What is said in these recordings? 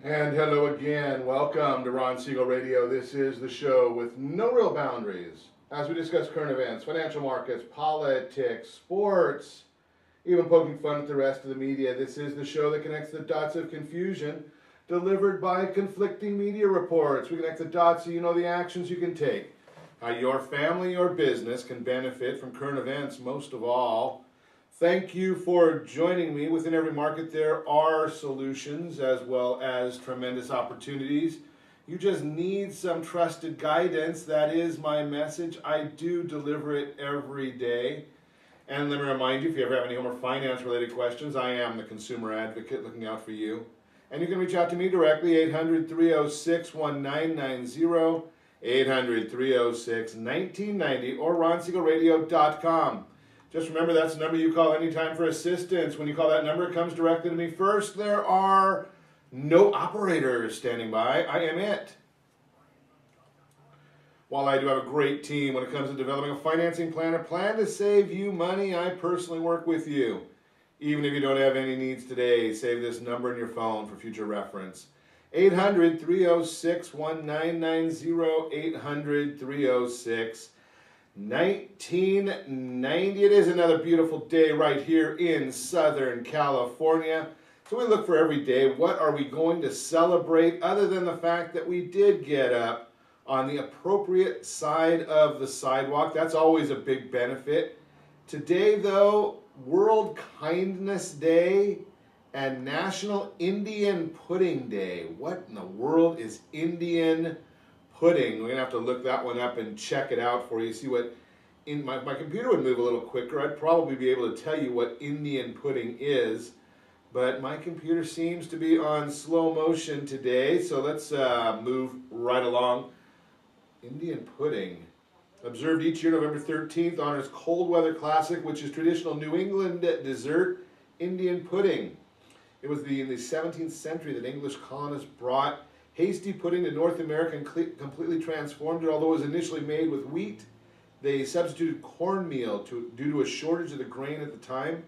And hello again. Welcome to Ron Siegel Radio. This is the show with no real boundaries as we discuss current events, financial markets, politics, sports, even poking fun at the rest of the media. This is the show that connects the dots of confusion delivered by conflicting media reports. We connect the dots so you know the actions you can take, how your family or business can benefit from current events most of all. Thank you for joining me. Within every market, there are solutions as well as tremendous opportunities. You just need some trusted guidance. That is my message. I do deliver it every day. And let me remind you, if you ever have any home or finance related questions, I am the consumer advocate looking out for you. And you can reach out to me directly, 800-306-1990, 800-306-1990, or ronsiegelradio.com. Just remember, that's the number you call anytime for assistance. When you call that number, it comes directly to me first. There are no operators standing by. I am it. While I do have a great team when it comes to developing a financing plan or plan to save you money, I personally work with you. Even if you don't have any needs today, save this number in your phone for future reference. 800-306-1990, 800-306-1990. 1990. It is another beautiful day right here in Southern California. So we look for every day, what are we going to celebrate other than the fact that we did get up on the appropriate side of the sidewalk. That's always a big benefit. Today, though, World Kindness Day and National Indian Pudding Day. What in the world is Indian pudding? We're going to have to look that one up and check it out for you. See what, in my computer would move a little quicker. I'd probably be able to tell you what Indian pudding is, but my computer seems to be on slow motion today, so let's move right along. Indian pudding. Observed each year November 13th, honors Cold Weather Classic, which is traditional New England dessert, Indian pudding. It was in the 17th century that English colonists brought hasty pudding to North America and completely transformed it. Although it was initially made with wheat, they substituted cornmeal due to a shortage of the grain at the time.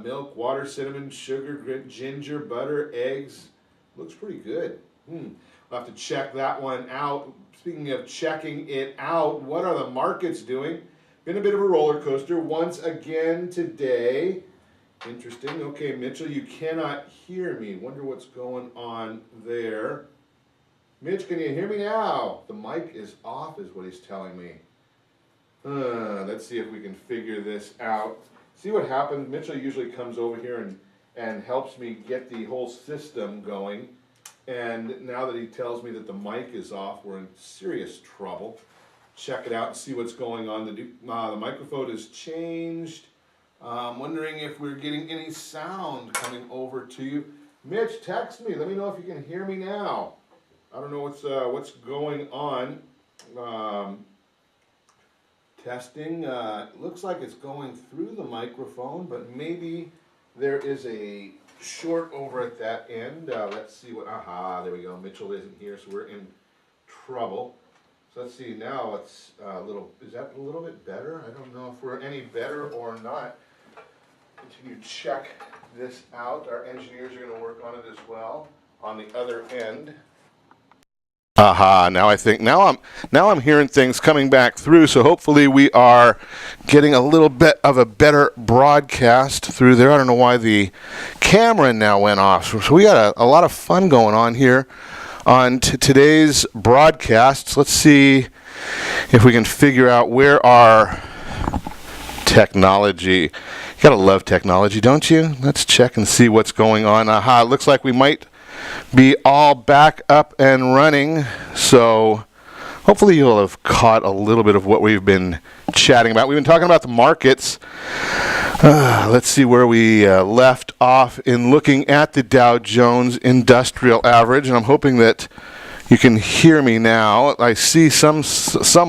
Milk, water, cinnamon, sugar, ginger, butter, eggs. Looks pretty good. We'll have to check that one out. Speaking of checking it out, what are the markets doing? Been a bit of a roller coaster once again today. Interesting. Okay, Mitchell, you cannot hear me. Wonder what's going on there. Mitch, can you hear me now? The mic is off is what he's telling me. Let's see if we can figure this out. See what happens. Mitchell usually comes over here and helps me get the whole system going. And now that he tells me that the mic is off, we're in serious trouble. Check it out and see what's going on. The microphone has changed. I'm wondering if we're getting any sound coming over to you. Mitch, text me. Let me know if you can hear me now. I don't know what's going on. Testing. Looks like it's going through the microphone, but maybe there is a short over at that end. Let's see what. Aha, there we go. Mitchell isn't here, so we're in trouble. So let's see. Now it's a little. Is that a little bit better? I don't know if we're any better or not. Continue to check this out. Our engineers are going to work on it as well on the other end. Aha, now I'm hearing things coming back through, so hopefully we are getting a little bit of a better broadcast through there. I don't know why the camera now went off. So we got a lot of fun going on here on today's broadcasts. Let's see if we can figure out where our technology. You gotta love technology, don't you? Let's check and see what's going on. Aha, it looks like we might be all back up and running, so hopefully you'll have caught a little bit of what we've been chatting about. We've been talking about the markets. Let's see where we left off in looking at the Dow Jones Industrial Average, and I'm hoping that you can hear me now. I see some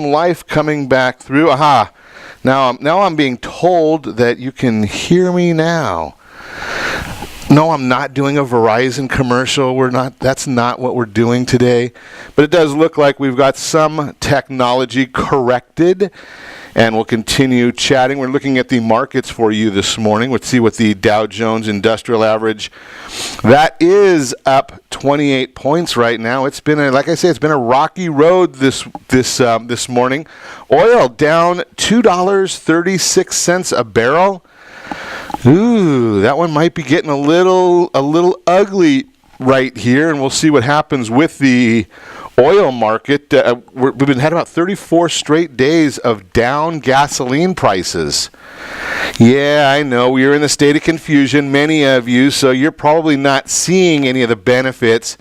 life coming back through. Aha! Now I'm being told that you can hear me now. No, I'm not doing a Verizon commercial. That's not what we're doing today. But it does look like we've got some technology corrected. And we'll continue chatting. We're looking at the markets for you this morning. Let's see what the Dow Jones Industrial Average. That is up 28 points right now. It's been it's been a rocky road this morning. Oil down $2.36 a barrel. Ooh, that one might be getting a little ugly right here, and we'll see what happens with the oil market. We've been had about 34 straight days of down gasoline prices. Yeah, I know. We are in a state of confusion, many of you, so you're probably not seeing any of the benefits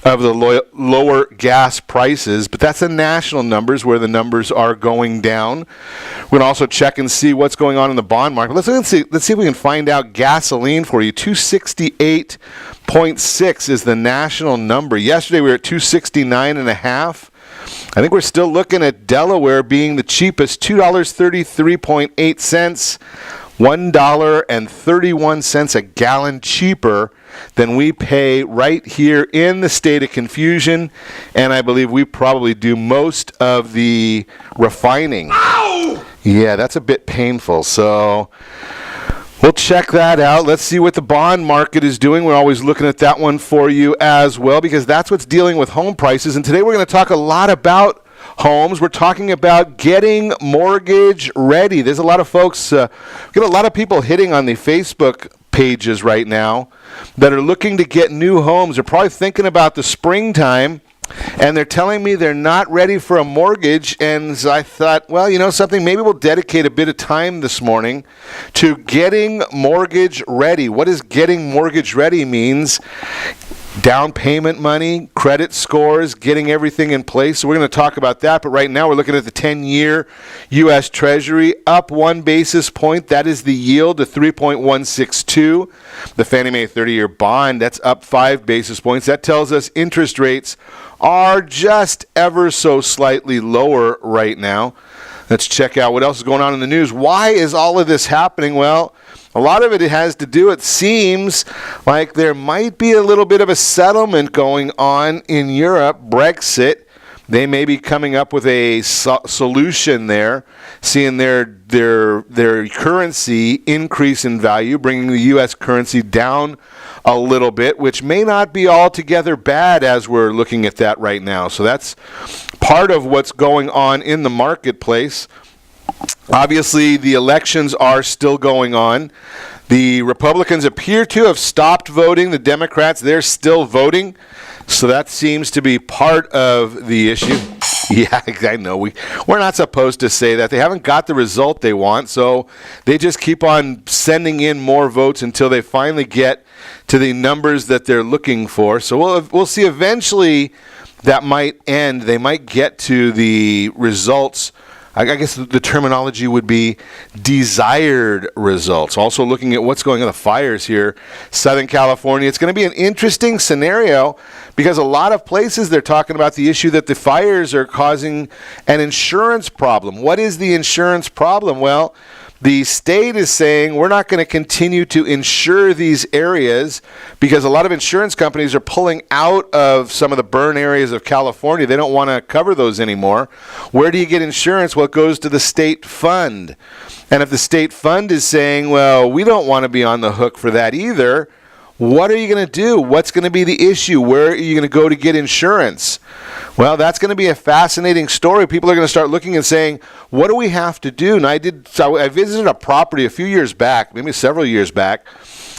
of the lower gas prices, but that's the national numbers where the numbers are going down. We're going to also check and see what's going on in the bond market. Let's see if we can find out gasoline for you. 268.6 is the national number. Yesterday we were at 269.5. I think we're still looking at Delaware being the cheapest, $2.33.8, $1.31 a gallon cheaper than we pay right here in the state of confusion, and I believe we probably do most of the refining. Ow! Yeah, that's a bit painful, so we'll check that out. Let's see what the bond market is doing. We're always looking at that one for you as well, because that's what's dealing with home prices, and today we're going to talk a lot about homes. We're talking about getting mortgage ready. There's a lot of folks, get a lot of people hitting on the Facebook pages right now that are looking to get new homes. They're probably thinking about the springtime, and they're telling me they're not ready for a mortgage. And so I thought, well, you know something, maybe we'll dedicate a bit of time this morning to getting mortgage ready. What does getting mortgage ready means? Down payment money, credit scores, getting everything in place. So we're going to talk about that. But right now we're looking at the 10-year U.S. Treasury up 1 basis point. That is the yield to 3.162. The Fannie Mae 30-year bond, that's up 5 basis points. That tells us interest rates are just ever so slightly lower right now. Let's check out what else is going on in the news. Why is all of this happening? Well, a lot of it has to do, it seems like there might be a little bit of a settlement going on in Europe, Brexit. They may be coming up with a solution there, seeing their currency increase in value, bringing the U.S. currency down a little bit, which may not be altogether bad as we're looking at that right now. So that's part of what's going on in the marketplace. Obviously, the elections are still going on. The Republicans appear to have stopped voting. The Democrats, they're still voting. So that seems to be part of the issue. Yeah, I know. We're not supposed to say that. They haven't got the result they want, so they just keep on sending in more votes until they finally get to the numbers that they're looking for. So we'll see eventually that might end. They might get to the results. I guess the terminology would be desired results. Also looking at what's going on, the fires here, Southern California. It's going to be an interesting scenario because a lot of places they're talking about the issue that the fires are causing an insurance problem. What is the insurance problem? Well, the state is saying we're not going to continue to insure these areas because a lot of insurance companies are pulling out of some of the burn areas of California. They don't want to cover those anymore. Where do you get insurance? Well, it goes to the state fund. And if the state fund is saying, well, we don't want to be on the hook for that either, what are you going to do? What's going to be the issue? Where are you going to go to get insurance? Well, that's going to be a fascinating story. People are going to start looking and saying, what do we have to do? And I visited a property a few years back, maybe several years back.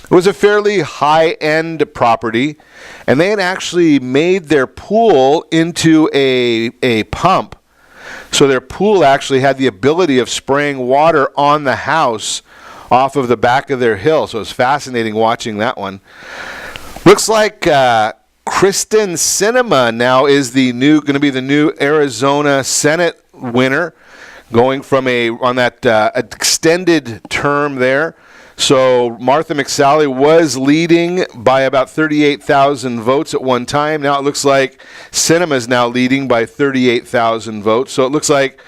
It was a fairly high-end property, and they had actually made their pool into a pump. So their pool actually had the ability of spraying water on the house off of the back of their hill. So it was fascinating watching that one. Looks like Kristen Sinema now is going to be the new Arizona Senate winner, going from on that extended term there. So Martha McSally was leading by about 38,000 votes at one time. Now it looks like Sinema is now leading by 38,000 votes. So it looks like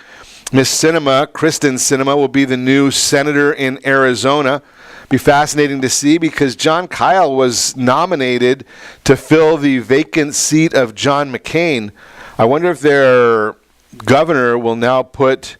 Miss Sinema, Kristen Sinema, will be the new senator in Arizona. Be fascinating to see because John Kyle was nominated to fill the vacant seat of John McCain. I wonder if their governor will now put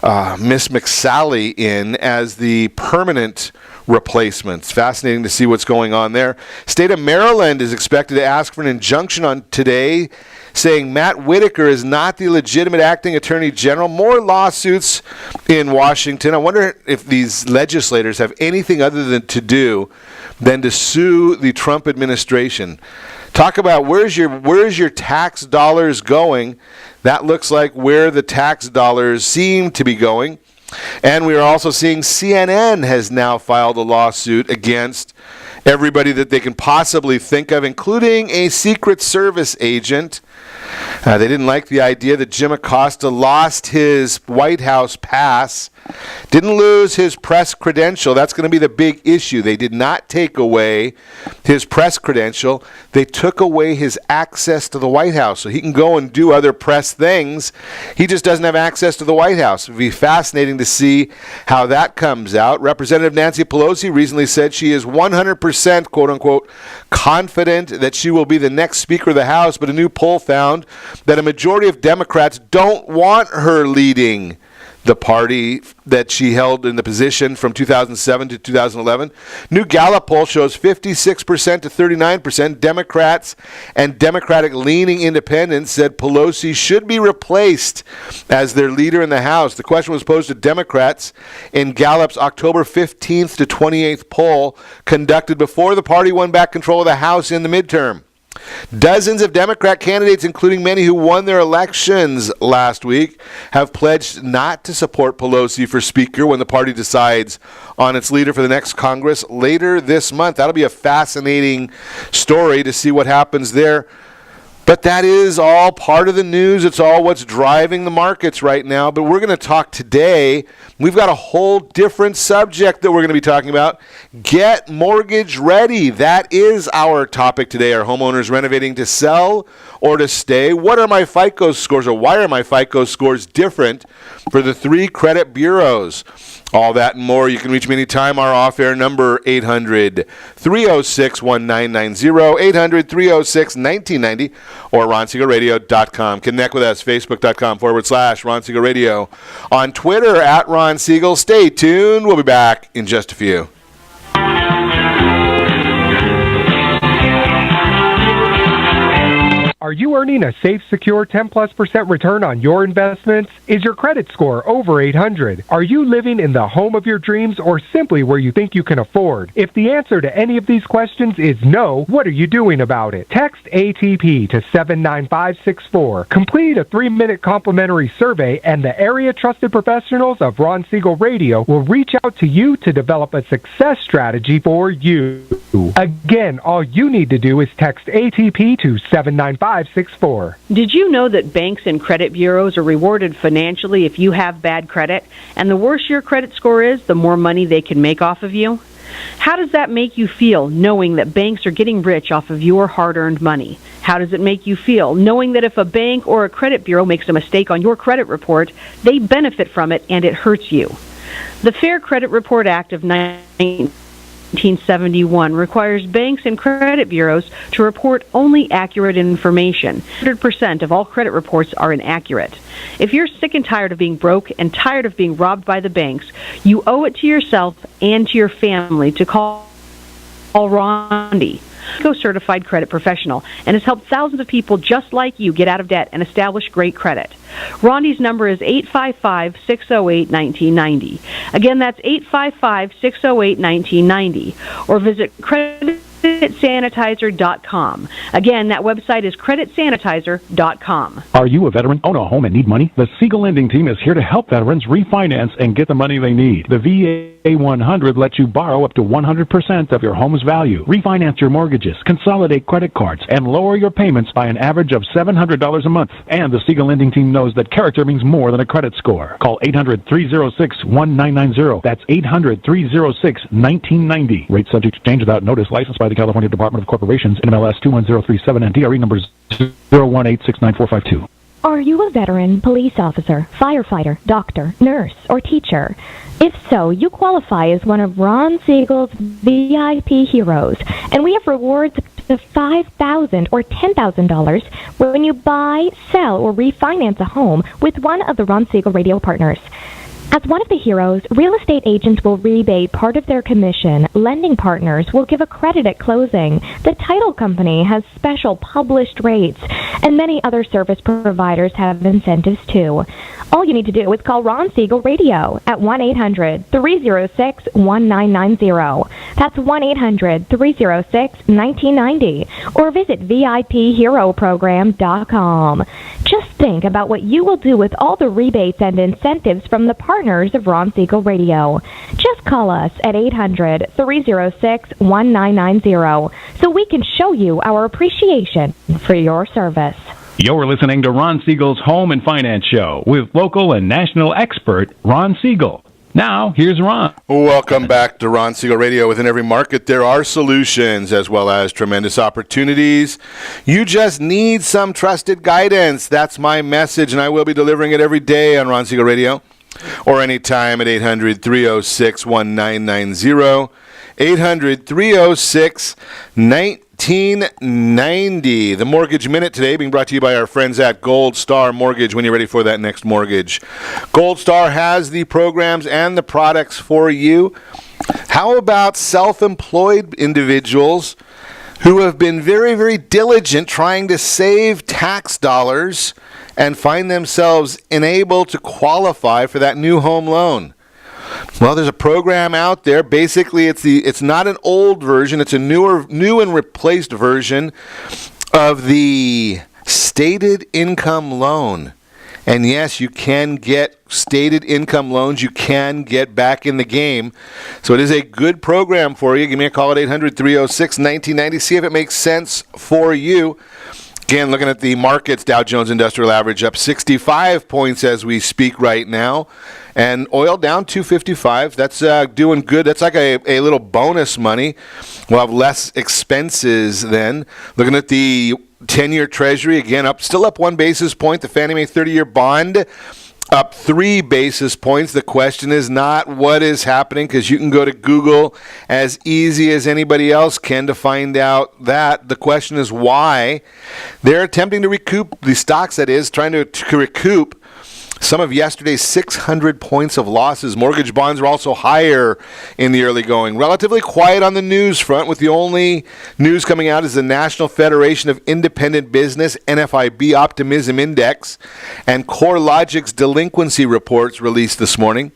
Miss McSally in as the permanent replacement. It's fascinating to see what's going on there. State of Maryland is expected to ask for an injunction on today, saying Matt Whitaker is not the legitimate acting attorney general. More lawsuits in Washington. I wonder if these legislators have anything other than to sue the Trump administration. Talk about where's your tax dollars going. That looks like where the tax dollars seem to be going. And we are also seeing CNN has now filed a lawsuit against everybody that they can possibly think of, including a Secret Service agent. They didn't like the idea that Jim Acosta lost his White House pass, didn't lose his press credential. That's going to be the big issue. They did not take away his press credential. They took away his access to the White House, so he can go and do other press things. He just doesn't have access to the White House. It would be fascinating to see how that comes out. Representative Nancy Pelosi recently said she is 100%, quote-unquote, confident that she will be the next Speaker of the House, but a new poll found that a majority of Democrats don't want her leading the party that she held in the position from 2007 to 2011. New Gallup poll shows 56% to 39% Democrats and Democratic-leaning independents said Pelosi should be replaced as their leader in the House. The question was posed to Democrats in Gallup's October 15th to 28th poll conducted before the party won back control of the House in the midterm. Dozens of Democrat candidates, including many who won their elections last week, have pledged not to support Pelosi for Speaker when the party decides on its leader for the next Congress later this month. That'll be a fascinating story to see what happens there. But that is all part of the news. It's all what's driving the markets right now. But we're going to talk today. We've got a whole different subject that we're going to be talking about. Get mortgage ready. That is our topic today. Are homeowners renovating to sell or to stay? What are my FICO scores, or why are my FICO scores different for the three credit bureaus? All that and more. You can reach me anytime. Our off-air number, 800-306-1990, 800-306-1990, or RonSiegelRadio.com. Connect with us, Facebook.com/Ron Siegel Radio. On Twitter, @Ron Siegel. Stay tuned. We'll be back in just a few. Are you earning a safe, secure 10+% return on your investments? Is your credit score over 800? Are you living in the home of your dreams or simply where you think you can afford? If the answer to any of these questions is no, what are you doing about it? Text ATP to 79564. Complete a 3-minute complimentary survey and the area trusted professionals of Ron Siegel Radio will reach out to you to develop a success strategy for you. Again, all you need to do is text ATP to 79564. Did you know that banks and credit bureaus are rewarded financially if you have bad credit? And the worse your credit score is, the more money they can make off of you? How does that make you feel, knowing that banks are getting rich off of your hard-earned money? How does it make you feel, knowing that if a bank or a credit bureau makes a mistake on your credit report, they benefit from it and it hurts you? The Fair Credit Report Act of 1971 requires banks and credit bureaus to report only accurate information. 100% of all credit reports are inaccurate. If you're sick and tired of being broke and tired of being robbed by the banks, you owe it to yourself and to your family to call Rondi, FICO certified credit professional, and has helped thousands of people just like you get out of debt and establish great credit. Rondi's number is 855-608-1990. Again, that's 855-608-1990. Or visit creditsanitizer.com. Again, that website is creditsanitizer.com. Are you a veteran, own a home, and need money? The Siegel Lending Team is here to help veterans refinance and get the money they need. The VA 100 lets you borrow up to 100% of your home's value, refinance your mortgages, consolidate credit cards, and lower your payments by an average of $700 a month. And the Siegel Lending Team knows that character means more than a credit score. Call 800-306-1990. That's 800-306-1990. Rate subject to change without notice. Licensed by the California Department of Corporations, NMLS 21037, and DRE numbers 018694552. Are you a veteran, police officer, firefighter, doctor, nurse, or teacher? If so, you qualify as one of Ron Siegel's VIP heroes, and we have rewards of $5,000 or $10,000 when you buy, sell, or refinance a home with one of the Ron Siegel radio partners. As one of the heroes, real estate agents will rebate part of their commission. Lending partners will give a credit at closing. The title company has special published rates, and many other service providers have incentives too. All you need to do is call Ron Siegel Radio at 1-800-306-1990. That's 1-800-306-1990. Or visit VIPHeroProgram.com. Just think about what you will do with all the rebates and incentives from the partners of Ron Siegel Radio. Just call us at 800-306-1990 so we can show you our appreciation for your service. You're listening to Ron Siegel's Home and Finance Show with local and national expert Ron Siegel. Now, here's Ron. Welcome back to Ron Siegel Radio. Within every market, there are solutions as well as tremendous opportunities. You just need some trusted guidance. That's my message, and I will be delivering it every day on Ron Siegel Radio or anytime at 800-306-1990. 800-306-1990. The Mortgage Minute today being brought to you by our friends at Gold Star Mortgage when you're ready for that next mortgage. Gold Star has the programs and the products for you. How about self-employed individuals who have been very, very diligent trying to save tax dollars and find themselves unable to qualify for that new home loan? Well, there's a program out there. Basically, it's not an old version. It's a new and replaced version of the stated income loan. And yes, you can get stated income loans. You can get back in the game. So it is a good program for you. Give me a call at 800-306-1990. See if it makes sense for you. Again, looking at the markets, Dow Jones Industrial Average up 65 points as we speak right now. And oil down 255. That's doing good. That's like a little bonus money. We'll have less expenses then. Looking at the 10-year Treasury, again, still up 1 basis point. The Fannie Mae 30-year bond up 3 basis points. The question is not what is happening, because you can go to Google as easy as anybody else can to find out that. The question is why. They're attempting to recoup, the stocks that is, trying to recoup some of yesterday's 600 points of losses. Mortgage bonds are also higher in the early going. Relatively quiet on the news front, with the only news coming out is the National Federation of Independent Business, NFIB Optimism Index, and CoreLogic's delinquency reports released this morning.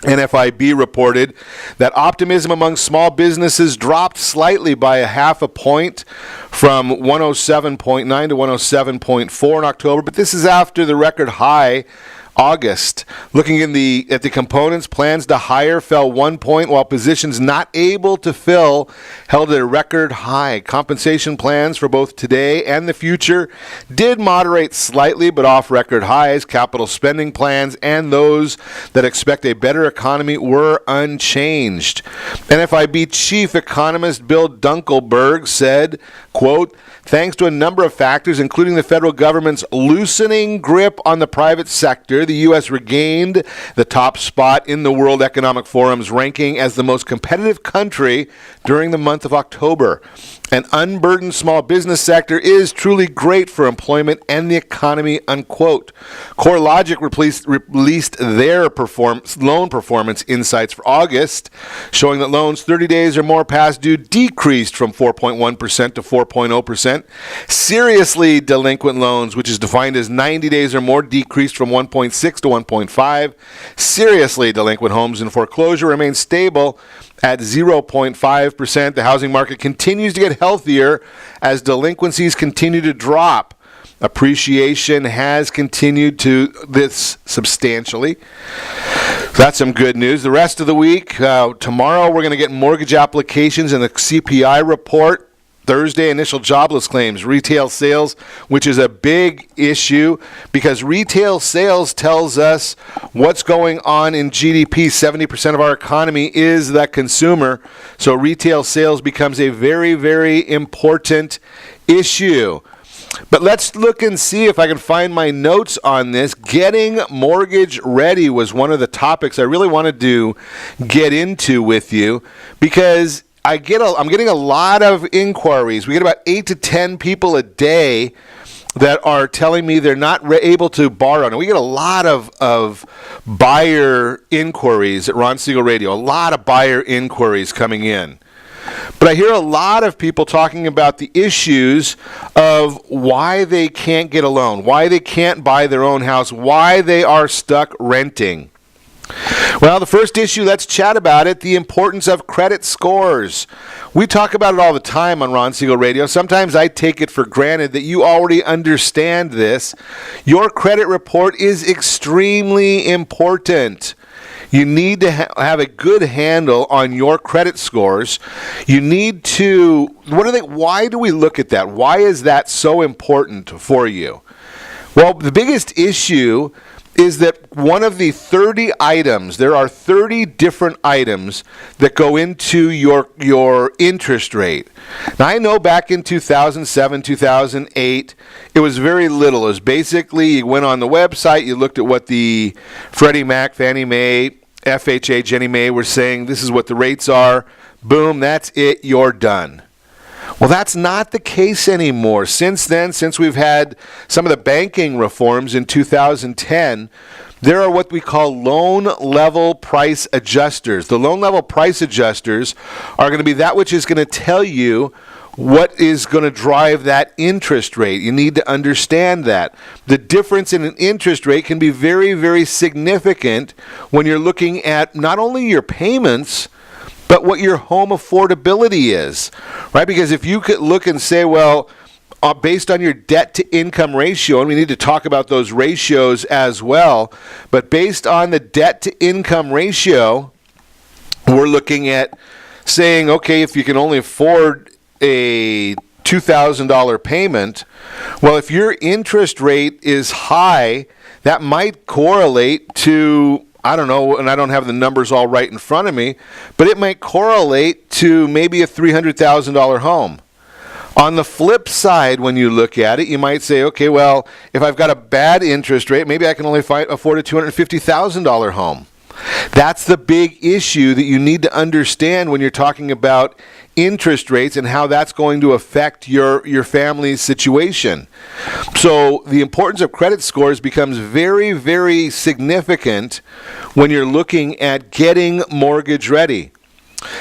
NFIB reported that optimism among small businesses dropped slightly by a half a point from 107.9 to 107.4 in October, but this is after the record high August. Looking at the components, plans to hire fell 1 point, while positions not able to fill held at a record high. Compensation plans for both today and the future did moderate slightly, but off record highs. Capital spending plans and those that expect a better economy were unchanged. NFIB chief economist Bill Dunkelberg said, quote, "Thanks to a number of factors, including the federal government's loosening grip on the private sector, the U.S. regained the top spot in the World Economic Forum's ranking as the most competitive country during the month of October. An unburdened small business sector is truly great for employment and the economy," unquote. CoreLogic released their loan performance insights for August, showing that loans 30 days or more past due decreased from 4.1% to 4.0%. Seriously delinquent loans, which is defined as 90 days or more, decreased from 1.6 to 1.5. Seriously delinquent homes in foreclosure remain stable at 0.5%. The housing market continues to get healthier as delinquencies continue to drop. Appreciation has continued to this substantially. That's some good news. The rest of the week, tomorrow we're going to get mortgage applications and the CPI report. Thursday, initial jobless claims, retail sales, which is a big issue because retail sales tells us what's going on in GDP. 70% of our economy is that consumer. So retail sales becomes a very, very important issue. But let's look and see if I can find my notes on this. Getting mortgage ready was one of the topics I really wanted to get into with you, because I'm getting a lot of inquiries. We get about 8 to 10 people a day that are telling me they're not able to borrow. And we get a lot of buyer inquiries at Ron Siegel Radio, a lot of buyer inquiries coming in. But I hear a lot of people talking about the issues of why they can't get a loan, why they can't buy their own house, why they are stuck renting. Well, the first issue, let's chat about it, the importance of credit scores. We talk about it all the time on Ron Siegel Radio. Sometimes I take it for granted that you already understand this. Your credit report is extremely important. You need to have a good handle on your credit scores. You need to, why do we look at that? Why is that so important for you? Well, the biggest issue is that one of the 30 items, there are 30 different items that go into your interest rate. Now, I know back in 2007, 2008, it was very little. It was basically, you went on the website, you looked at what the Freddie Mac, Fannie Mae, FHA, Ginnie Mae were saying, this is what the rates are. Boom, that's it, you're done. Well, that's not the case anymore. Since then, since we've had some of the banking reforms in 2010, there are what we call loan level price adjusters. The loan level price adjusters are going to be that which is going to tell you what is going to drive that interest rate. You need to understand that. The difference in an interest rate can be very, very significant when you're looking at not only your payments, but what your home affordability is, right? Because if you could look and say, well, based on your debt to income ratio, and we need to talk about those ratios as well, but based on the debt to income ratio, we're looking at saying, okay, if you can only afford a $2,000 payment, well, if your interest rate is high, that might correlate to, I don't know, and I don't have the numbers all right in front of me, but it might correlate to maybe a $300,000 home. On the flip side, when you look at it, you might say, okay, well, if I've got a bad interest rate, maybe I can only afford a $250,000 home. That's the big issue that you need to understand when you're talking about interest rates and how that's going to affect your family's situation. So the importance of credit scores becomes very, very significant when you're looking at getting mortgage ready.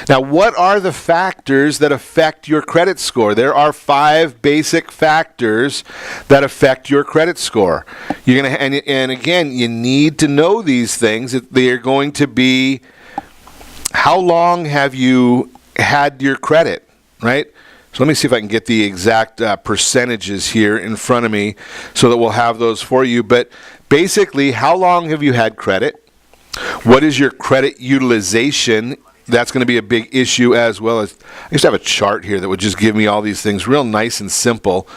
Now, what are the factors that affect your credit score? There are 5 basic factors that affect your credit score. You're gonna, and again, you need to know these things. They are going to be, how long have you had your credit, right? So let me see if I can get the exact percentages here in front of me so that we'll have those for you. But basically, how long have you had credit? What is your credit utilization? That's going to be a big issue, as well as, I used to have a chart here that would just give me all these things real nice and simple,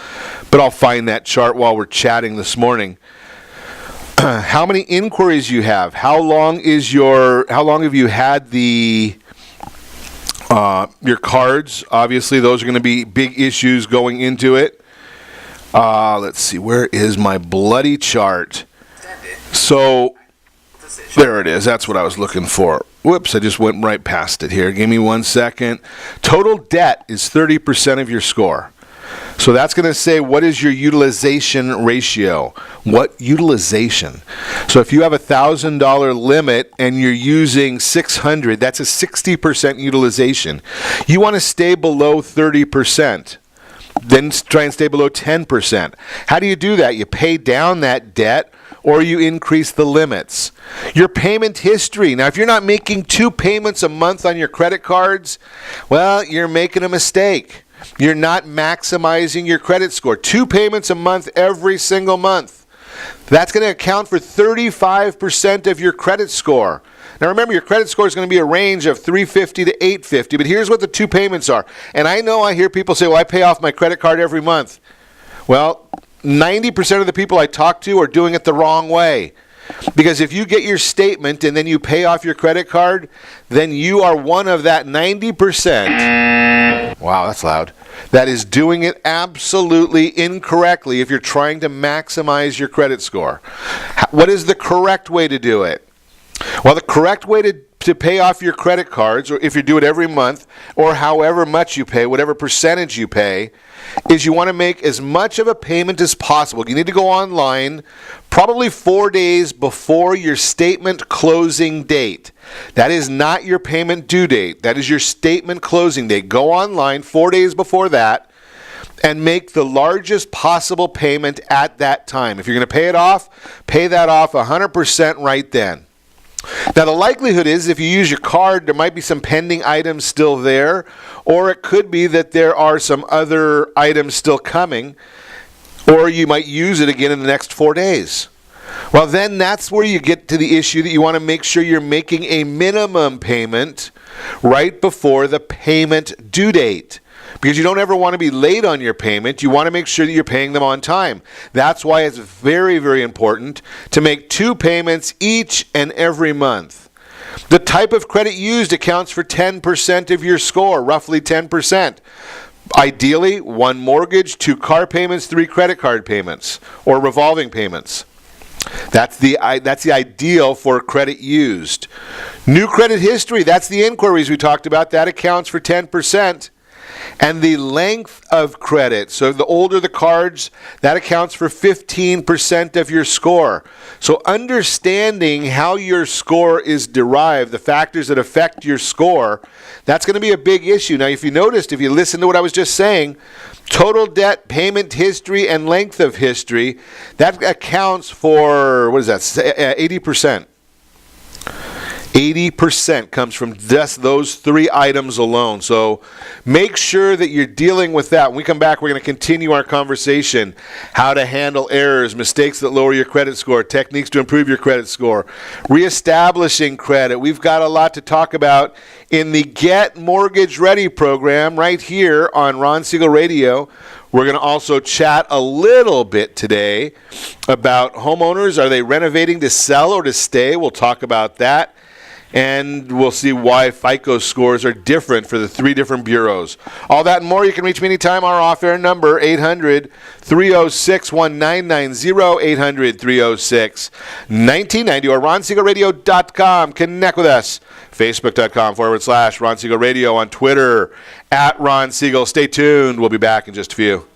but I'll find that chart while we're chatting this morning. How many inquiries you have? How long have you had your cards? Obviously, those are going to be big issues going into it. Let's see, where is my bloody chart? So, there it is. That's what I was looking for. Whoops, I just went right past it here. Give me 1 second. Total debt is 30% of your score. So that's going to say, what is your utilization ratio? What utilization? So if you have a $1,000 limit and you're using $600, that's a 60% utilization. You want to stay below 30%. Then try and stay below 10%. How do you do that? You pay down that debt, or you increase the limits. Your payment history. Now, if you're not making 2 payments a month on your credit cards, well, you're making a mistake. You're not maximizing your credit score. 2 payments a month every single month. That's going to account for 35% of your credit score. Now remember, your credit score is going to be a range of 350 to 850, but here's what the 2 payments are. And I know I hear people say, well, I pay off my credit card every month. Well, 90% of the people I talk to are doing it the wrong way. Because if you get your statement and then you pay off your credit card, then you are one of that 90% Wow, that's loud. That is doing it absolutely incorrectly if you're trying to maximize your credit score. What is the correct way to do it? Well, the correct way to pay off your credit cards, or if you do it every month, or however much you pay, whatever percentage you pay, is you want to make as much of a payment as possible. You need to go online probably 4 days before your statement closing date. That is not your payment due date. That is your statement closing date. Go online 4 days before that and make the largest possible payment at that time. If you're going to pay it off, pay that off 100% right then. Now, the likelihood is if you use your card, there might be some pending items still there, or it could be that there are some other items still coming, or you might use it again in the next 4 days. Well, then that's where you get to the issue that you want to make sure you're making a minimum payment right before the payment due date. Because you don't ever want to be late on your payment. You want to make sure that you're paying them on time. That's why it's very, very important to make 2 payments each and every month. The type of credit used accounts for 10% of your score, roughly 10%. Ideally, 1 mortgage, 2 car payments, 3 credit card payments, or revolving payments. That's the ideal for credit used. New credit history, that's the inquiries we talked about. That accounts for 10%. And the length of credit, so the older the cards, that accounts for 15% of your score. So understanding how your score is derived, the factors that affect your score, that's going to be a big issue. Now, if you noticed, if you listen to what I was just saying, total debt, payment history, and length of history, that accounts for, 80%. 80% comes from just those 3 items alone. So make sure that you're dealing with that. When we come back, we're going to continue our conversation. How to handle errors, mistakes that lower your credit score, techniques to improve your credit score, reestablishing credit. We've got a lot to talk about in the Get Mortgage Ready program right here on Ron Siegel Radio. We're going to also chat a little bit today about homeowners. Are they renovating to sell or to stay? We'll talk about that. And we'll see why FICO scores are different for the 3 different bureaus. All that and more, you can reach me anytime. Our off-air number, 800-306-1990, 800-306-1990, or RonSiegelRadio.com. Connect with us. Facebook.com/Ron Siegel Radio, on Twitter, @Ron Siegel. Stay tuned. We'll be back in just a few.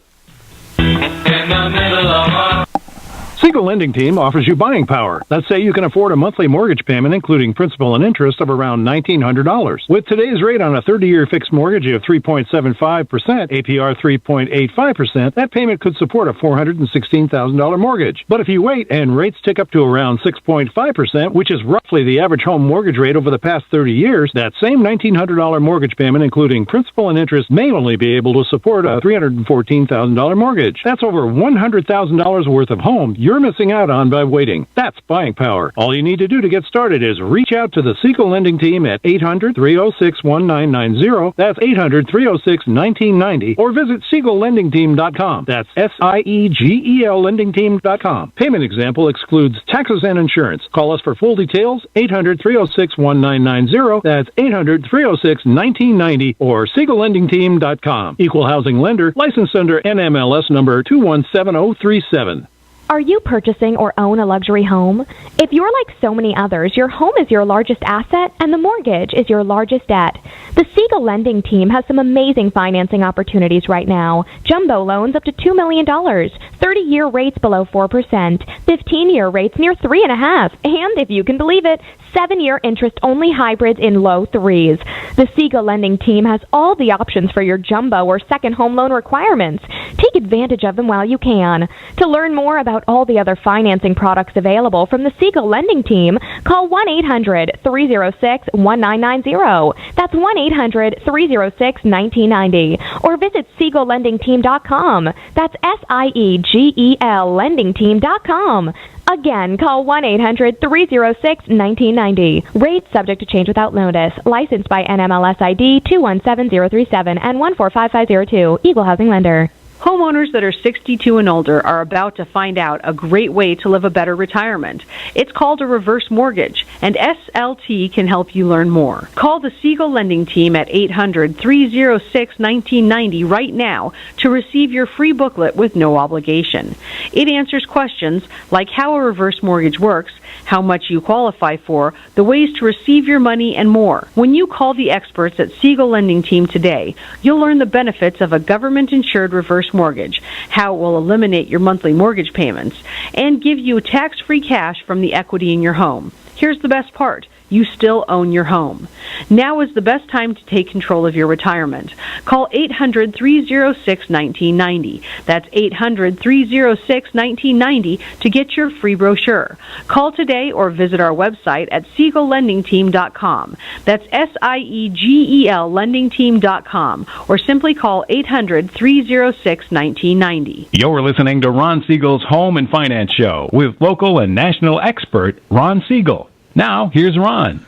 Siegel Lending Team offers you buying power. Let's say you can afford a monthly mortgage payment, including principal and interest, of around $1,900. With today's rate on a 30-year fixed mortgage of 3.75%, APR 3.85%, that payment could support a $416,000 mortgage. But if you wait and rates tick up to around 6.5%, which is roughly the average home mortgage rate over the past 30 years, that same $1,900 mortgage payment, including principal and interest, may only be able to support a $314,000 mortgage. That's over $100,000 worth of home you're missing out on by waiting. That's buying power. All you need to do to get started is reach out to the Siegel Lending Team at 800-306-1990. That's 800-306-1990. Or visit SiegelLendingTeam.com. That's SIEGEL LendingTeam.com. Payment example excludes taxes and insurance. Call us for full details, 800-306-1990. That's 800-306-1990 or SiegelLendingTeam.com. Equal housing lender, licensed under NMLS number 217037. Are you purchasing or own a luxury home? If you're like so many others, your home is your largest asset and the mortgage is your largest debt. The Siegel Lending Team has some amazing financing opportunities right now. Jumbo loans up to $2 million, 30-year rates below 4%, 15-year rates near 3.5%, and if you can believe it, 7-year interest-only hybrids in low 3s. The Siegel Lending Team has all the options for your jumbo or second home loan requirements. Take advantage of them while you can. To learn more about all the other financing products available from the Siegel Lending Team, call 1-800-306-1990. That's 1-800-306-1990. Or visit SiegelLendingTeam.com. That's SIEGEL LendingTeam.com. Again, call 1-800-306-1990. Rates subject to change without notice. Licensed by NMLS ID 217037 and 145502. Equal housing lender. Homeowners that are 62 and older are about to find out a great way to live a better retirement. It's called a reverse mortgage, and SLT can help you learn more. Call the Siegel Lending Team at 800-306-1990 right now to receive your free booklet with no obligation. It answers questions like how a reverse mortgage works, how much you qualify for, the ways to receive your money, and more. When you call the experts at Siegel Lending Team today, you'll learn the benefits of a government-insured reverse mortgage, how it will eliminate your monthly mortgage payments, and give you tax-free cash from the equity in your home. Here's the best part. You still own your home. Now is the best time to take control of your retirement. Call 800-306-1990. That's 800-306-1990 to get your free brochure. Call today or visit our website at SiegelLendingTeam.com. That's SIEGEL LendingTeam.com, or simply call 800-306-1990. You're listening to Ron Siegel's Home and Finance Show with local and national expert Ron Siegel. Now, here's Ron.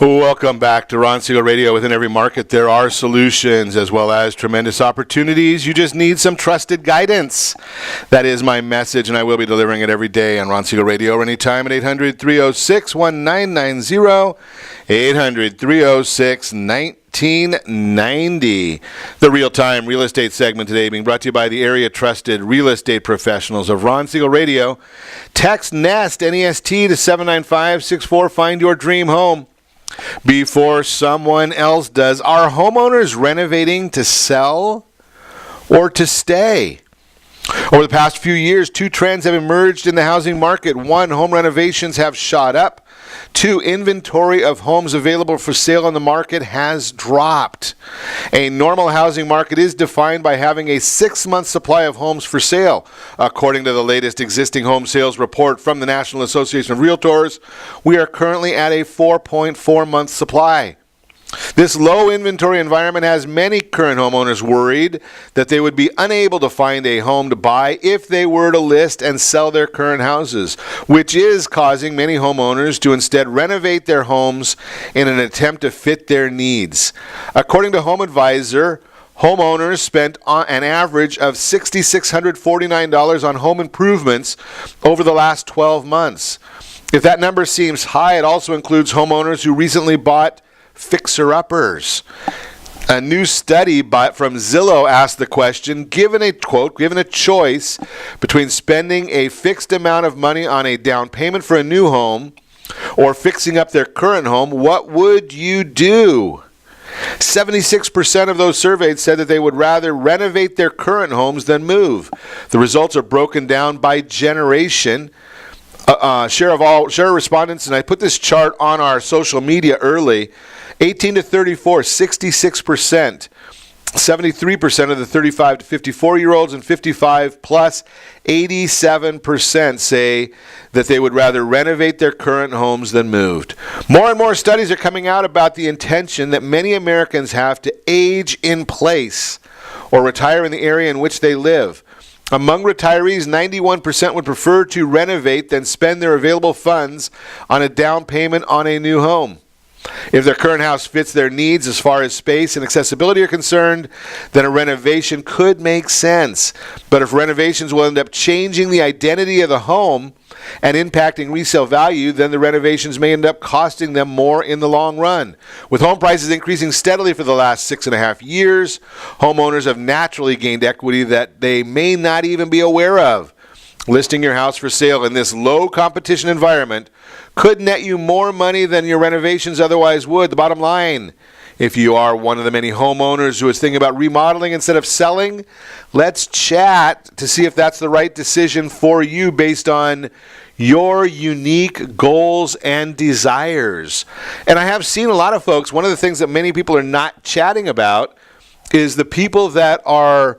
Welcome back to Ron Siegel Radio. Within every market, there are solutions as well as tremendous opportunities. You just need some trusted guidance. That is my message, and I will be delivering it every day on Ron Siegel Radio or anytime at 800-306-1990, 800-306-1990. The real-time real estate segment today being brought to you by the area-trusted real estate professionals of Ron Siegel Radio. Text NEST, N-E-S-T, to 79564. Find your dream home before someone else does. Are homeowners renovating to sell or to stay? Over the past few years, two trends have emerged in the housing market. One, home renovations have shot up. Two, inventory of homes available for sale on the market has dropped. A normal housing market is defined by having a 6-month supply of homes for sale. According to the latest existing home sales report from the National Association of Realtors, we are currently at a 4.4-month supply. This low inventory environment has many current homeowners worried that they would be unable to find a home to buy if they were to list and sell their current houses, which is causing many homeowners to instead renovate their homes in an attempt to fit their needs. According to Home Advisor, homeowners spent an average of $6,649 on home improvements over the last 12 months. If that number seems high, it also includes homeowners who recently bought fixer-uppers. A new study from Zillow asked the question, given a choice between spending a fixed amount of money on a down payment for a new home or fixing up their current home, what would you do? 76% of those surveyed said that they would rather renovate their current homes than move. The results are broken down by generation. Share of respondents, and I put this chart on our social media early. 18 to 34, 66%. 73% of the 35 to 54-year-olds and 55 plus, 87% say that they would rather renovate their current homes than moved. More and more studies are coming out about the intention that many Americans have to age in place or retire in the area in which they live. Among retirees, 91% would prefer to renovate than spend their available funds on a down payment on a new home. If their current house fits their needs as far as space and accessibility are concerned, then a renovation could make sense. But if renovations will end up changing the identity of the home and impacting resale value, then the renovations may end up costing them more in the long run. With home prices increasing steadily for the last 6.5 years, homeowners have naturally gained equity that they may not even be aware of. Listing your house for sale in this low competition environment could net you more money than your renovations otherwise would. The bottom line, if you are one of the many homeowners who is thinking about remodeling instead of selling, let's chat to see if that's the right decision for you based on your unique goals and desires. And I have seen a lot of folks, one of the things that many people are not chatting about is the people that are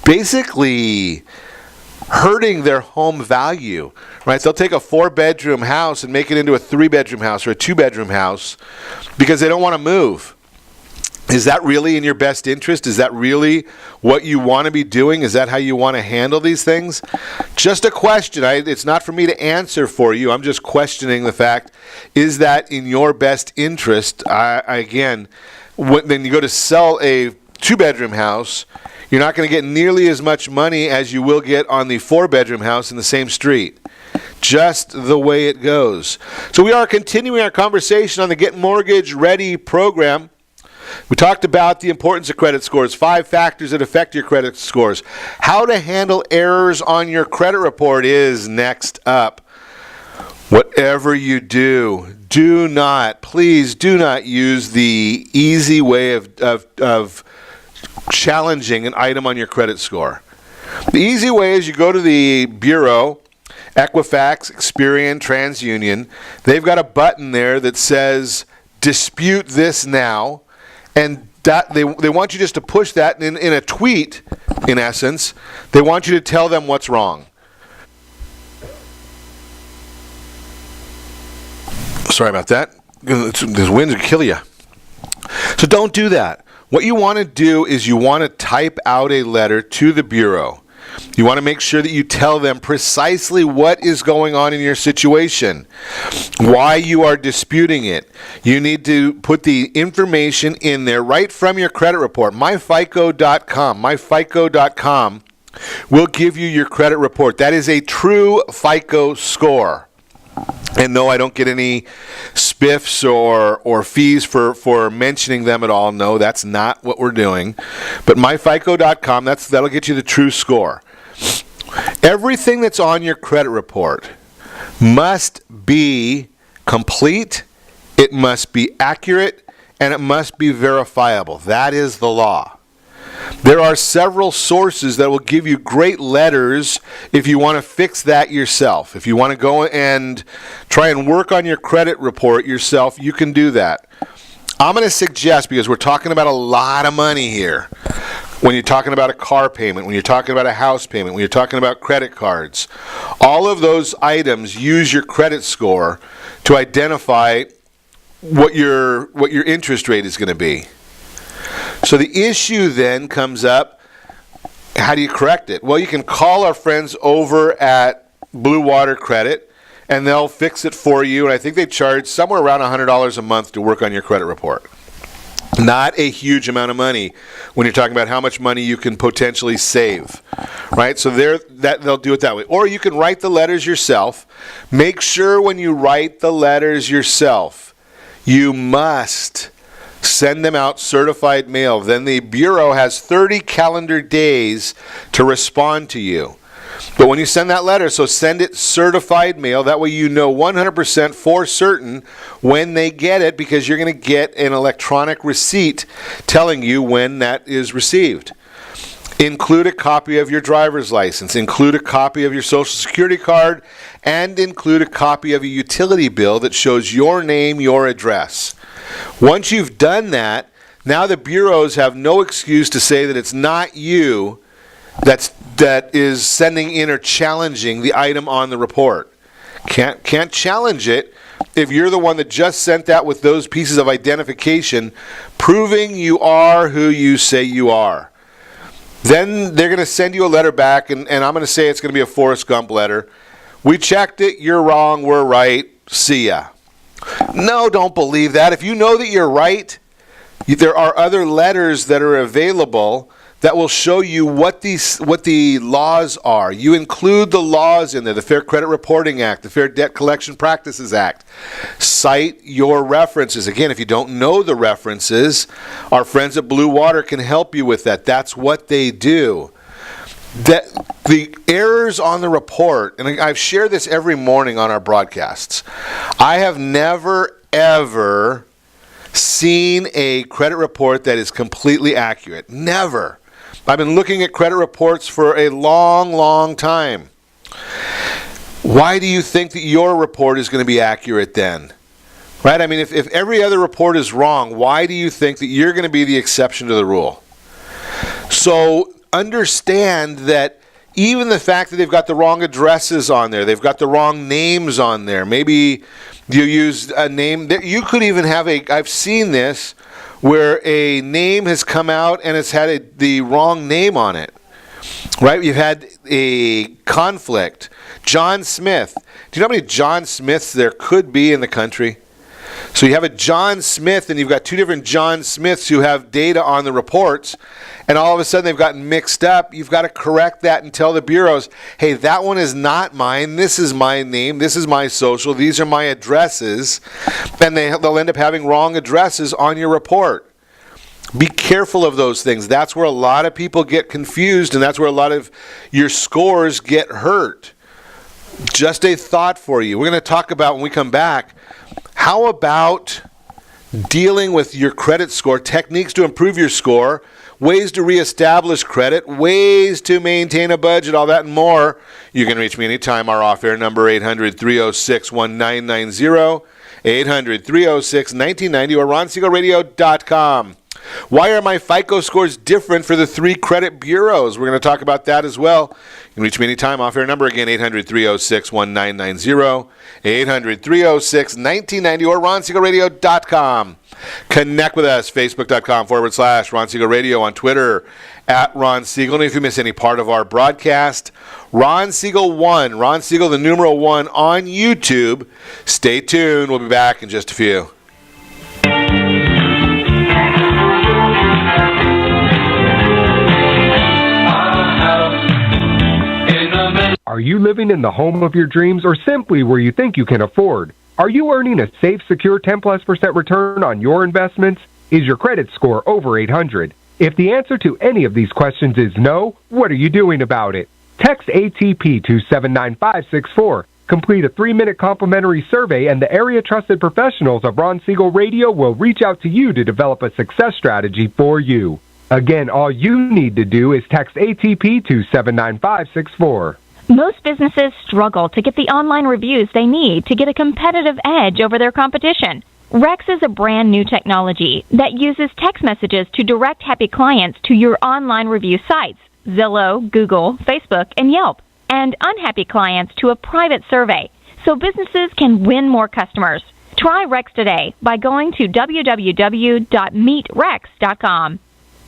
basically hurting their home value, right? They'll take a 4-bedroom house and make it into a 3-bedroom house or a 2-bedroom house because they don't want to move. Is that really in your best interest? Is that really what you want to be doing? Is that how you want to handle these things? Just a question. It's not for me to answer for you. I'm just questioning the fact, is that in your best interest? Again, when you go to sell a 2-bedroom house, you're not going to get nearly as much money as you will get on the 4-bedroom house in the same street. Just the way it goes. So we are continuing our conversation on the Get Mortgage Ready program. We talked about the importance of credit scores, 5 factors that affect your credit scores. How to handle errors on your credit report is next up. Whatever you do, please do not use the easy way of challenging an item on your credit score. The easy way is you go to the bureau, Equifax, Experian, TransUnion. They've got a button there that says dispute this now, and that they want you just to push that in a tweet, in essence. They want you to tell them what's wrong. Sorry about that. These winds will kill you. So don't do that. What you want to do is you want to type out a letter to the bureau. You want to make sure that you tell them precisely what is going on in your situation, why you are disputing it. You need to put the information in there right from your credit report. MyFICO.com will give you your credit report. That is a true FICO score. And no, I don't get any spiffs or fees for mentioning them at all. No, that's not what we're doing. But myfico.com, that'll get you the true score. Everything that's on your credit report must be complete, it must be accurate, and it must be verifiable. That is the law. There are several sources that will give you great letters if you want to fix that yourself. If you want to go and try and work on your credit report yourself, you can do that. I'm going to suggest, because we're talking about a lot of money here, when you're talking about a car payment, when you're talking about a house payment, when you're talking about credit cards, all of those items use your credit score to identify what your interest rate is going to be. So the issue then comes up, how do you correct it? Well, you can call our friends over at Blue Water Credit, and they'll fix it for you. And I think they charge somewhere around $100 a month to work on your credit report. Not a huge amount of money when you're talking about how much money you can potentially save, right? So they'll do it that way. Or you can write the letters yourself. Make sure when you write the letters yourself, you must send them out certified mail. Then the bureau has 30 calendar days to respond to you. But when you send that letter, so send it certified mail. That way you know 100% for certain when they get it, because you're going to get an electronic receipt telling you when that is received. Include a copy of your driver's license. Include a copy of your social security card. And include a copy of a utility bill that shows your name, your address. Once you've done that, now the bureaus have no excuse to say that it's not you that is sending in or challenging the item on the report. Can't challenge it if you're the one that just sent that with those pieces of identification proving you are who you say you are. Then they're going to send you a letter back, and I'm going to say it's going to be a Forrest Gump letter. We checked it, you're wrong, we're right, see ya. No, don't believe that. If you know that you're right, there are other letters that are available that will show you what the laws are. You include the laws in there, the Fair Credit Reporting Act, the Fair Debt Collection Practices Act. Cite your references. Again, if you don't know the references, our friends at Blue Water can help you with that. That's what they do. The errors on the report, and I've shared this every morning on our broadcasts, I have never, ever seen a credit report that is completely accurate. Never. I've been looking at credit reports for a long, long time. Why do you think that your report is going to be accurate then? Right? I mean, if every other report is wrong, why do you think that you're going to be the exception to the rule? So understand that even the fact that they've got the wrong addresses on there, they've got the wrong names on there, maybe you used a name that you could even have I've seen this where a name has come out and it's had the wrong name on it, right? You've had a conflict. John Smith. Do you know how many John Smiths there could be in the country? So you have a John Smith, and you've got two different John Smiths who have data on the reports, and all of a sudden they've gotten mixed up. You've got to correct that and tell the bureaus, hey, that one is not mine. This is my name. This is my social. These are my addresses. And they'll end up having wrong addresses on your report. Be careful of those things. That's where a lot of people get confused, and that's where a lot of your scores get hurt. Just a thought for you. We're going to talk about, when we come back, how about dealing with your credit score, techniques to improve your score, ways to reestablish credit, ways to maintain a budget, all that and more. You can reach me anytime. Our off-air number, 800-306-1990, 800-306-1990, or ronsiegelradio.com. Why are my FICO scores different for the three credit bureaus? We're going to talk about that as well. You can reach me anytime. Off-air number again, 800-306-1990, 800-306-1990, or ronsiegelradio.com. Connect with us, facebook.com/Ron Siegel Radio, on Twitter, @Ron Siegel. And if you miss any part of our broadcast, Ron Siegel 1, Ron Siegel the numeral 1 on YouTube. Stay tuned. We'll be back in just a few. Are you living in the home of your dreams, or simply where you think you can afford? Are you earning a safe, secure 10+% return on your investments? Is your credit score over 800? If the answer to any of these questions is no, what are you doing about it? Text ATP to 79564. Complete a 3-minute complimentary survey, and the area trusted professionals of Ron Siegel Radio will reach out to you to develop a success strategy for you. Again, all you need to do is text ATP to 79564. Most businesses struggle to get the online reviews they need to get a competitive edge over their competition. Rex is a brand new technology that uses text messages to direct happy clients to your online review sites, Zillow, Google, Facebook, and Yelp, and unhappy clients to a private survey, so businesses can win more customers. Try Rex today by going to www.meetrex.com.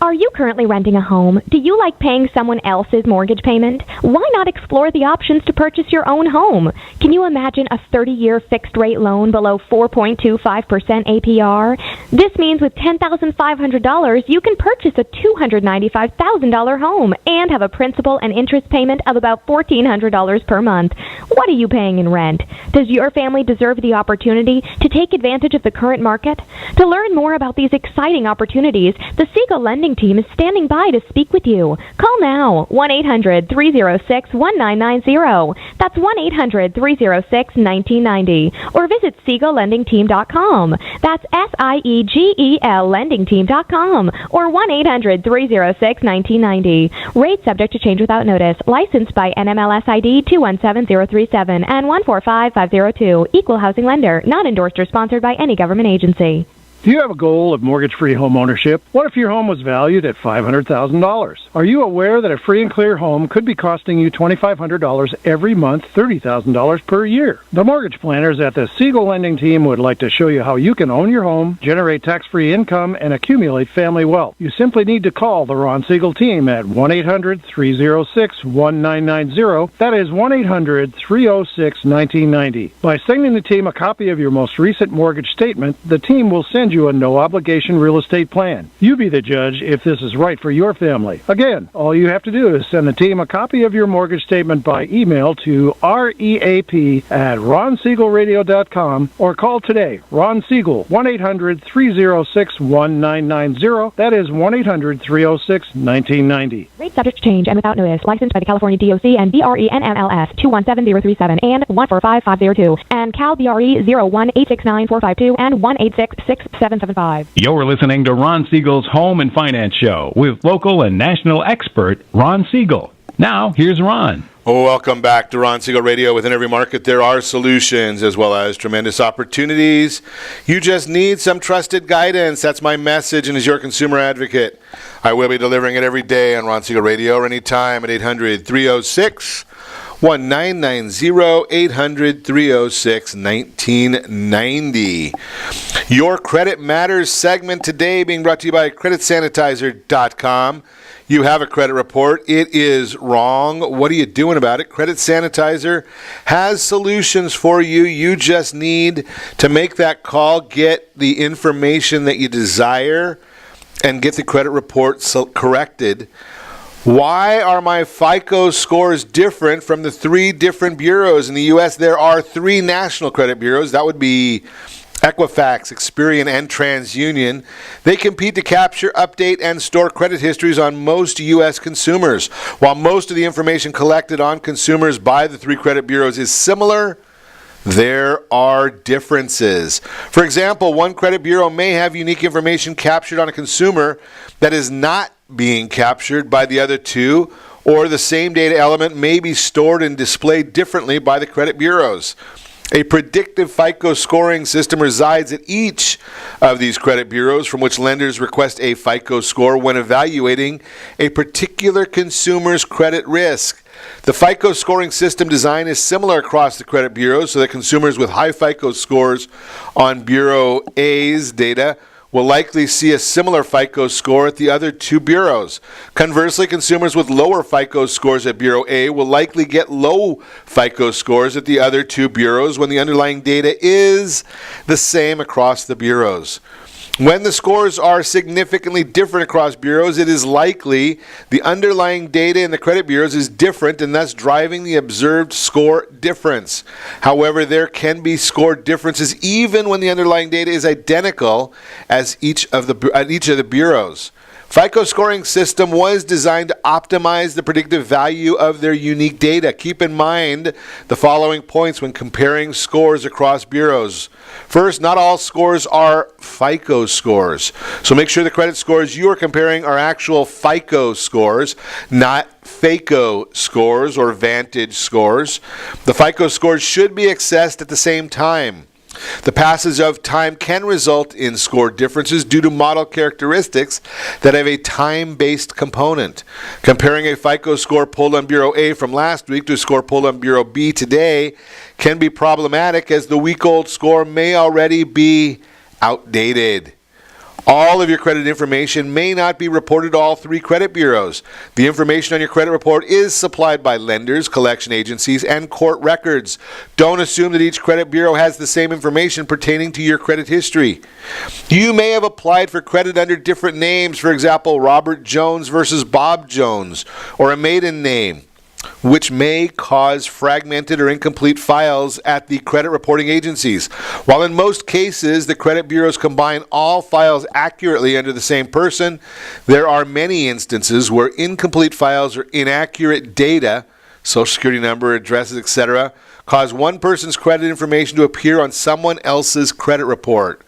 Are you currently renting a home? Do you like paying someone else's mortgage payment? Why not explore the options to purchase your own home? Can you imagine a 30-year fixed-rate loan below 4.25% APR? This means with $10,500, you can purchase a $295,000 home and have a principal and interest payment of about $1,400 per month. What are you paying in rent? Does your family deserve the opportunity to take advantage of the current market? To learn more about these exciting opportunities, the Siegel Lending Team is standing by to speak with you. Call now, 1-800-306-1990. That's 1-800-306-1990. Or visit SiegelLendingTeam.com. That's SIEGEL LendingTeam.com. Or 1-800-306-1990. Rate subject to change without notice. Licensed by NMLS ID 217037 and 145502. Equal housing lender. Not endorsed or sponsored by any government agency. Do you have a goal of mortgage-free home ownership? What if your home was valued at $500,000? Are you aware that a free and clear home could be costing you $2,500 every month, $30,000 per year? The mortgage planners at the Siegel Lending Team would like to show you how you can own your home, generate tax-free income, and accumulate family wealth. You simply need to call the Ron Siegel Team at 1-800-306-1990. That is 1-800-306-1990. By sending the team a copy of your most recent mortgage statement, the team will send you a no-obligation real estate plan. You be the judge if this is right for your family. Again, all you have to do is send the team a copy of your mortgage statement by email to reap@ronsiegelradio.com or call today. Ron Siegel, 1-800-306-1990. That is 1-800-306-1990. Rate subject to change and without notice. Licensed by the California DOC and BRE NMLS 217037 and 145502 and Cal BRE 0186945 and 1866775. You're listening to Ron Siegel's Home and Finance Show with local and national expert Ron Siegel. Now, here's Ron. Welcome back to Ron Siegel Radio. Within every market, there are solutions as well as tremendous opportunities. You just need some trusted guidance. That's my message, and as your consumer advocate, I will be delivering it every day on Ron Siegel Radio or anytime at 800-306 1-990-800-306-1990. Your Credit Matters segment today being brought to you by CreditSanitizer.com. You have a credit report. It is wrong. What are you doing about it? Credit Sanitizer has solutions for you. You just need to make that call, get the information that you desire, and get the credit report corrected. Why are my FICO scores different from the 3 different bureaus? In the U.S., there are 3 national credit bureaus. That would be Equifax, Experian, and TransUnion. They compete to capture, update, and store credit histories on most U.S. consumers. While most of the information collected on consumers by the 3 credit bureaus is similar, there are differences. For example, one credit bureau may have unique information captured on a consumer that is not being captured by the other 2, or the same data element may be stored and displayed differently by the credit bureaus. A predictive FICO scoring system resides at each of these credit bureaus from which lenders request a FICO score when evaluating a particular consumer's credit risk. The FICO scoring system design is similar across the credit bureaus so that consumers with high FICO scores on Bureau A's data will likely see a similar FICO score at the other 2 bureaus. Conversely, consumers with lower FICO scores at Bureau A will likely get low FICO scores at the other 2 bureaus when the underlying data is the same across the bureaus. When the scores are significantly different across bureaus, it is likely the underlying data in the credit bureaus is different and thus driving the observed score difference. However, there can be score differences even when the underlying data is identical at each of the bureaus. FICO scoring system was designed to optimize the predictive value of their unique data. Keep in mind the following points when comparing scores across bureaus. First, not all scores are FICO scores. So make sure the credit scores you are comparing are actual FICO scores, not FICO scores or Vantage scores. The FICO scores should be accessed at the same time. The passage of time can result in score differences due to model characteristics that have a time-based component. Comparing a FICO score pulled on Bureau A from last week to a score pulled on Bureau B today can be problematic as the week-old score may already be outdated. All of your credit information may not be reported to all 3 credit bureaus. The information on your credit report is supplied by lenders, collection agencies, and court records. Don't assume that each credit bureau has the same information pertaining to your credit history. You may have applied for credit under different names, for example, Robert Jones versus Bob Jones, or a maiden name, which may cause fragmented or incomplete files at the credit reporting agencies. While in most cases the credit bureaus combine all files accurately under the same person, there are many instances where incomplete files or inaccurate data, social security number, addresses, etc., cause one person's credit information to appear on someone else's credit report.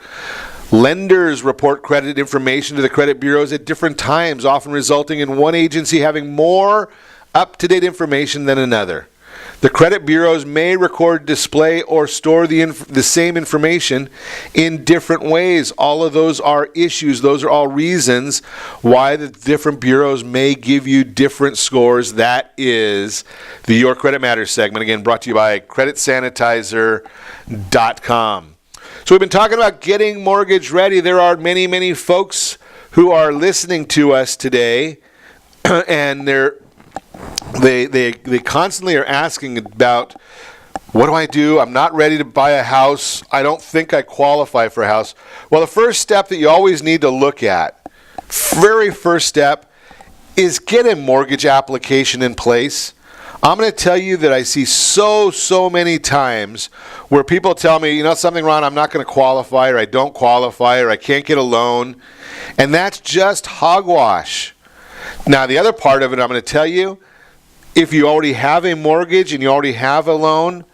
Lenders report credit information to the credit bureaus at different times, often resulting in one agency having more up-to-date information than another. The credit bureaus may record, display, or store the same information in different ways. All of those are issues. Those are all reasons why the different bureaus may give you different scores. That is the Your Credit Matters segment, again brought to you by CreditSanitizer.com. So we've been talking about getting mortgage ready. There are many, many folks who are listening to us today, and they constantly are asking about, what do I do? I'm not ready to buy a house. I don't think I qualify for a house. Well, the first step that you always need to look at, very first step, is get a mortgage application in place. I'm going to tell you that I see so many times where people tell me, you know something, Ron, I'm not going to qualify, or I don't qualify, or I can't get a loan. And that's just hogwash. Now, the other part of it I'm going to tell you, if you already have a mortgage and you already have a loan,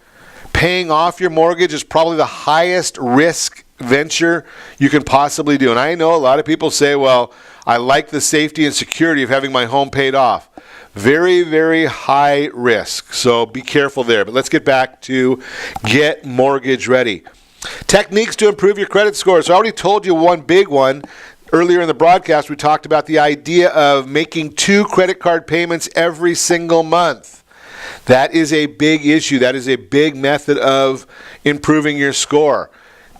paying off your mortgage is probably the highest risk venture you can possibly do. And I know a lot of people say, well, I like the safety and security of having my home paid off. Very, very high risk. So be careful there. But let's get back to get mortgage ready. Techniques to improve your credit score. So I already told you one big one. Earlier in the broadcast, we talked about the idea of making 2 credit card payments every single month. That is a big issue. That is a big method of improving your score,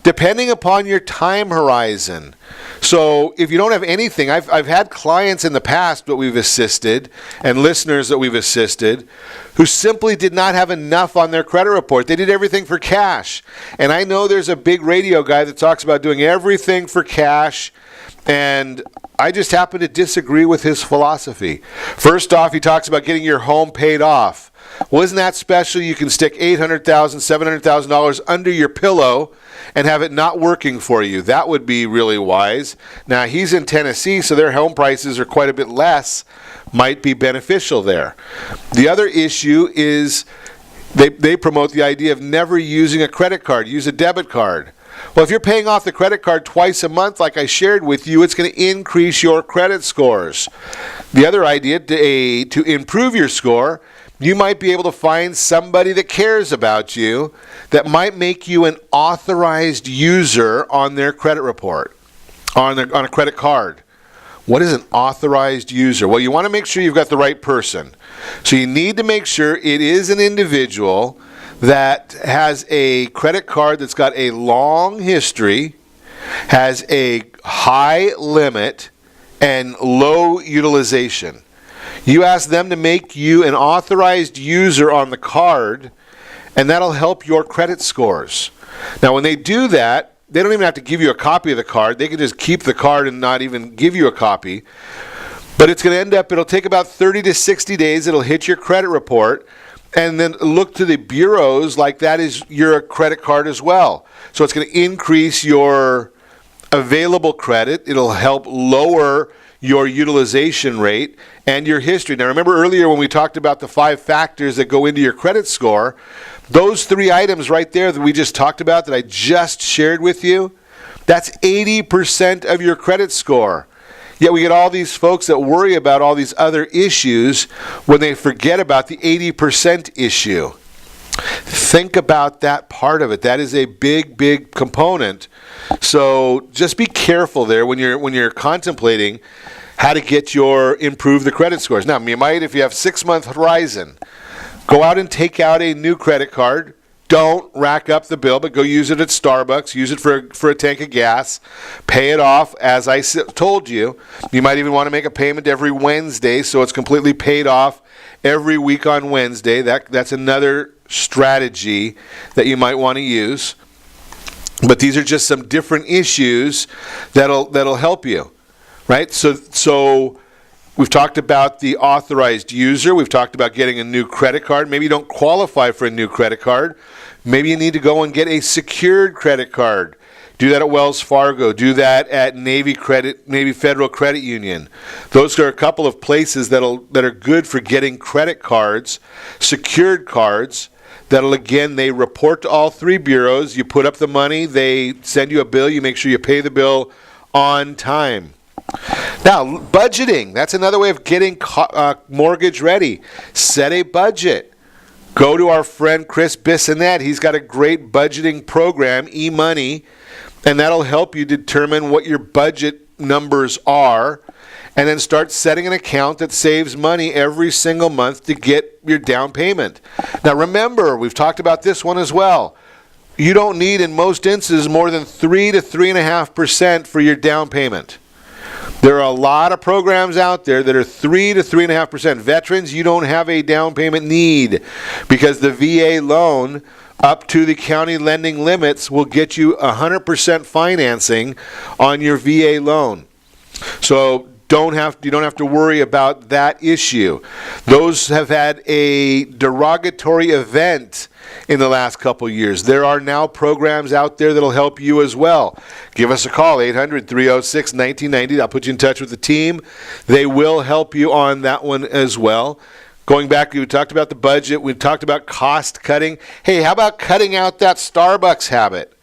depending upon your time horizon. So if you don't have anything, I've had clients in the past that we've assisted and listeners that we've assisted who simply did not have enough on their credit report. They did everything for cash. And I know there's a big radio guy that talks about doing everything for cash, and I just happen to disagree with his philosophy. First off, he talks about getting your home paid off. Well, isn't that special? You can stick $800,000, $700,000 under your pillow and have it not working for you. That would be really wise. Now, he's in Tennessee, so their home prices are quite a bit less. Might be beneficial there. The other issue is they promote the idea of never using a credit card. Use a debit card. Well, if you're paying off the credit card twice a month, like I shared with you, it's going to increase your credit scores. The other idea to improve your score, you might be able to find somebody that cares about you that might make you an authorized user on their credit report, on a credit card. What is an authorized user? Well, you want to make sure you've got the right person. So you need to make sure it is an individual that has a credit card that's got a long history, has a high limit, and low utilization. You ask them to make you an authorized user on the card, and that'll help your credit scores. Now, when they do that, they don't even have to give you a copy of the card. They can just keep the card and not even give you a copy. But it's going to end up, it'll take about 30 to 60 days. It'll hit your credit report. And then look to the bureaus like that is your credit card as well. So it's going to increase your available credit. It'll help lower your utilization rate and your history. Now, remember earlier when we talked about the 5 factors that go into your credit score, those 3 items right there that we just talked about that I just shared with you, that's 80% of your credit score. Yet we get all these folks that worry about all these other issues when they forget about the 80% issue. Think about that part of it. That is a big, big component. So just be careful there when you're contemplating how to get improve the credit scores. Now, you might, if you have 6-month horizon, go out and take out a new credit card. Don't rack up the bill, but go use it at Starbucks. Use it for a tank of gas. Pay it off, as I told you. You might even want to make a payment every Wednesday, so it's completely paid off every week on Wednesday. That's another strategy that you might want to use. But these are just some different issues that'll help you, right? So we've talked about the authorized user. We've talked about getting a new credit card. Maybe you don't qualify for a new credit card. Maybe you need to go and get a secured credit card. Do that at Wells Fargo. Do that at Navy Federal Credit Union. Those are a couple of places that are good for getting credit cards, secured cards. That'll, again, they report to all 3 bureaus. You put up the money. They send you a bill. You make sure you pay the bill on time. Now, budgeting. That's another way of getting mortgage ready. Set a budget. Go to our friend Chris Bissonette. He's got a great budgeting program, eMoney, and that'll help you determine what your budget numbers are, and then start setting an account that saves money every single month to get your down payment. Now, remember, we've talked about this one as well. You don't need, in most instances, more than 3 to 3.5% for your down payment. There are a lot of programs out there that are 3 to 3.5%. Veterans, you don't have a down payment need because the VA loan up to the county lending limits will get you 100% financing on your VA loan. So you don't have to worry about that issue. Those have had a derogatory event in the last couple years. There are now programs out there that'll help you as well. Give us a call, 800-306-1990. I'll put you in touch with the team. They will help you on that one as well. Going back, we talked about the budget. We've talked about cost cutting. Hey, how about cutting out that Starbucks habit?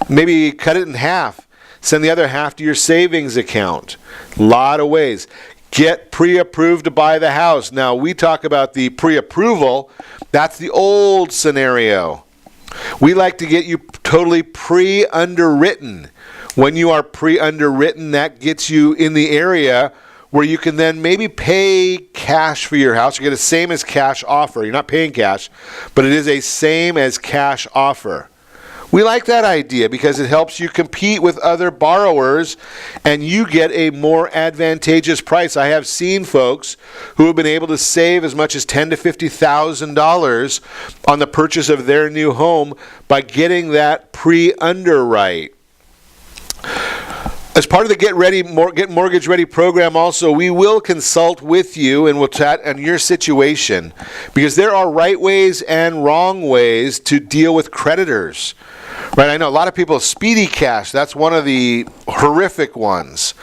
Maybe cut it in half. Send the other half to your savings account. A lot of ways. Get pre-approved to buy the house. Now, we talk about the pre-approval. That's the old scenario. We like to get you totally pre-underwritten. When you are pre-underwritten, that gets you in the area where you can then maybe pay cash for your house. You get a same as cash offer. You're not paying cash, but it is a same as cash offer. We like that idea because it helps you compete with other borrowers and you get a more advantageous price. I have seen folks who have been able to save as much as $10,000 to $50,000 on the purchase of their new home by getting that pre-underwrite. As part of the Get Mortgage Ready program also, we will consult with you and we'll chat on your situation because there are right ways and wrong ways to deal with creditors. Right, I know a lot of people, speedy cash, that's one of the horrific ones.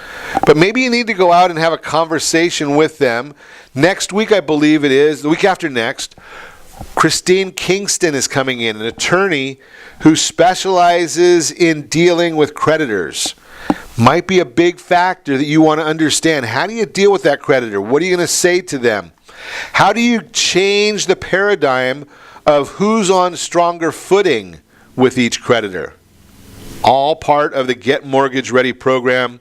But maybe you need to go out and have a conversation with them. Next week, I believe it is, the week after next, Christine Kingston is coming in, an attorney who specializes in dealing with creditors. Might be a big factor that you want to understand. How do you deal with that creditor? What are you going to say to them? How do you change the paradigm of who's on stronger footing with each creditor? All part of the Get Mortgage Ready program.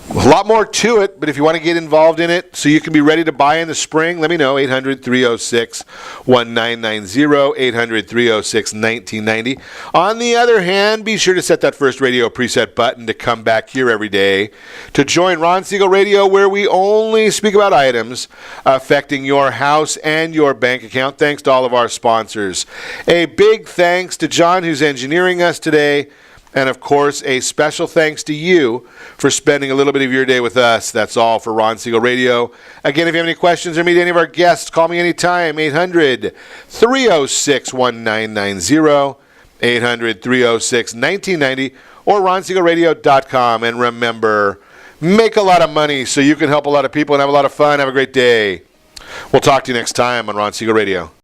A lot more to it, but if you want to get involved in it so you can be ready to buy in the spring, let me know. 800-306-1990, 800-306-1990. On the other hand, be sure to set that first radio preset button to come back here every day to join Ron Siegel Radio, where we only speak about items affecting your house and your bank account. Thanks to all of our sponsors. A big thanks to John, who's engineering us today. And, of course, a special thanks to you for spending a little bit of your day with us. That's all for Ron Siegel Radio. Again, if you have any questions or meet any of our guests, call me anytime, 800-306-1990, 800-306-1990, or ronsiegelradio.com. And remember, make a lot of money so you can help a lot of people and have a lot of fun. Have a great day. We'll talk to you next time on Ron Siegel Radio.